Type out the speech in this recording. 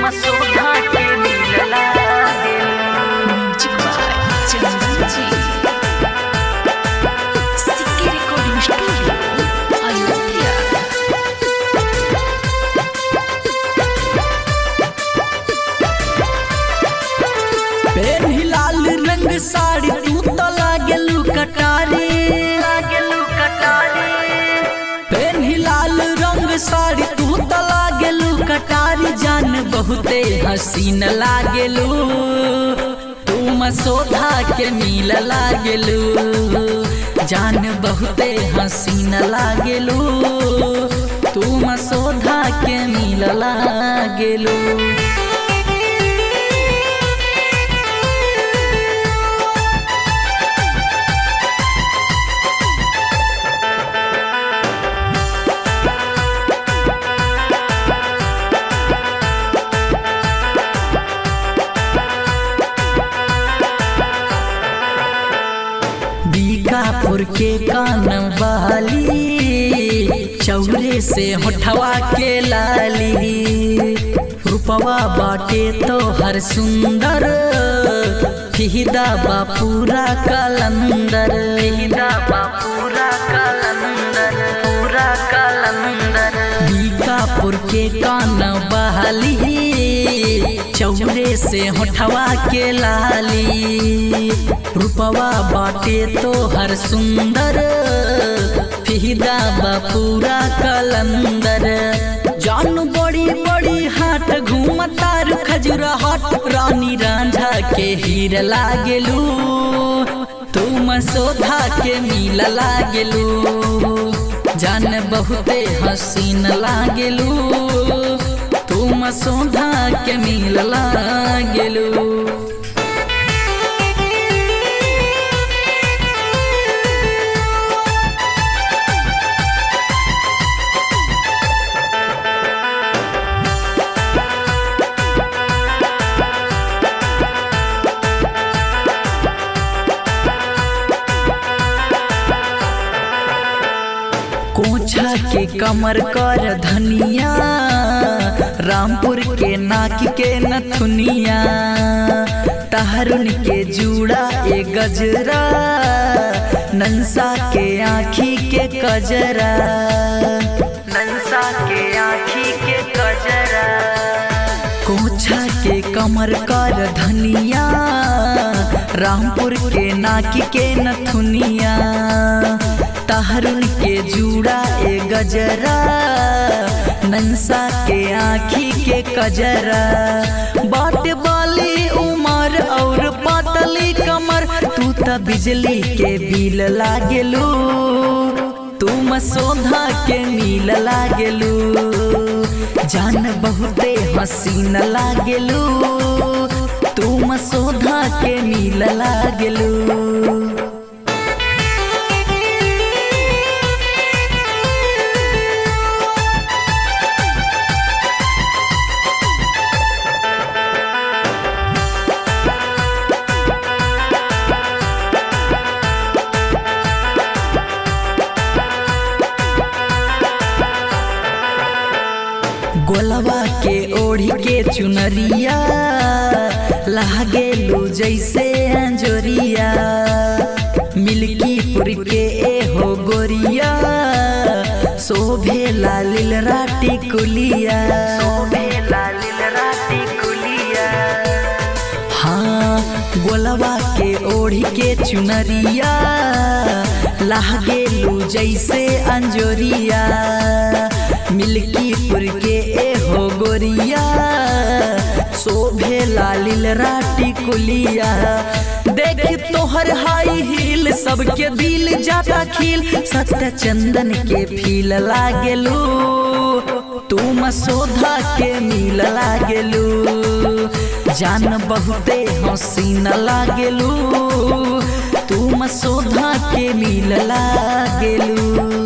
मसोधा के मिलला साड़ी तू तो लागेलू कटारी पेन्ही लाल रंग साड़ी तू तो लागेलू कटारी जान बहुते हसीन लागेलू तू मसोधा के मिल लागेलू जान बहुते हसीन लागेलू तू मसोधा के मिल लागेलू। बीकापुर के कान वाली चौरे से होठवा के लाली रूपवा बाटे तो हर सुंदर फिदा बापूरा कलंदर बीकापुर के कान वाली चौरे से होठवा के लाली रूपवा बाटे तो हर सुंदर फिदा बापूरा कलंदर जान बड़ी बड़ी हाट घूमतार खजुरा हाट रानी रांझा के हीर लागेलू तू मसोधा के मिल लागेलू जान बहुते हसीन लागेलू तू मसोधा के मिल लागेलू। कोछा के कमर कर धनिया रामपुर के नाक के नथुनिया तहरुन के जूड़ा ए गजरा नंसा के आँखी के कजरा कोछा के कमर कर धनिया रामपुर के नाक के नथुनिया तहरुन के जूड़ा ए गजरा नंसा के आँखी के कजरा बात बाली उमर और पातली कमर तू त बिजली के बिल लागेलू तू मसोधा के मिल लागेलू जान बहुते हसीन लागेलू तू मसोधा के मिल लागेलू। गोलवा के ओढ़ी के चुनरिया लागेलू जैसे अंजोरिया मिल्कीपुर के हो गोरिया शोभे लालिल राटी कुलिया हाँ गोलवा के ओढ़ी के चुनरिया लागेलू जैसे अंजोरिया मिल्कीपुर के हो गोरिया शोभे लालिल राटी कुलिया देख तोहर हाई हील सबके दिल जाता खिल सत्य चंदन के फील लागेलू तू मसोधा के मिल लागेलू जान बहुते हसीन लागेलू तू मसोधा के मिल लागेलू।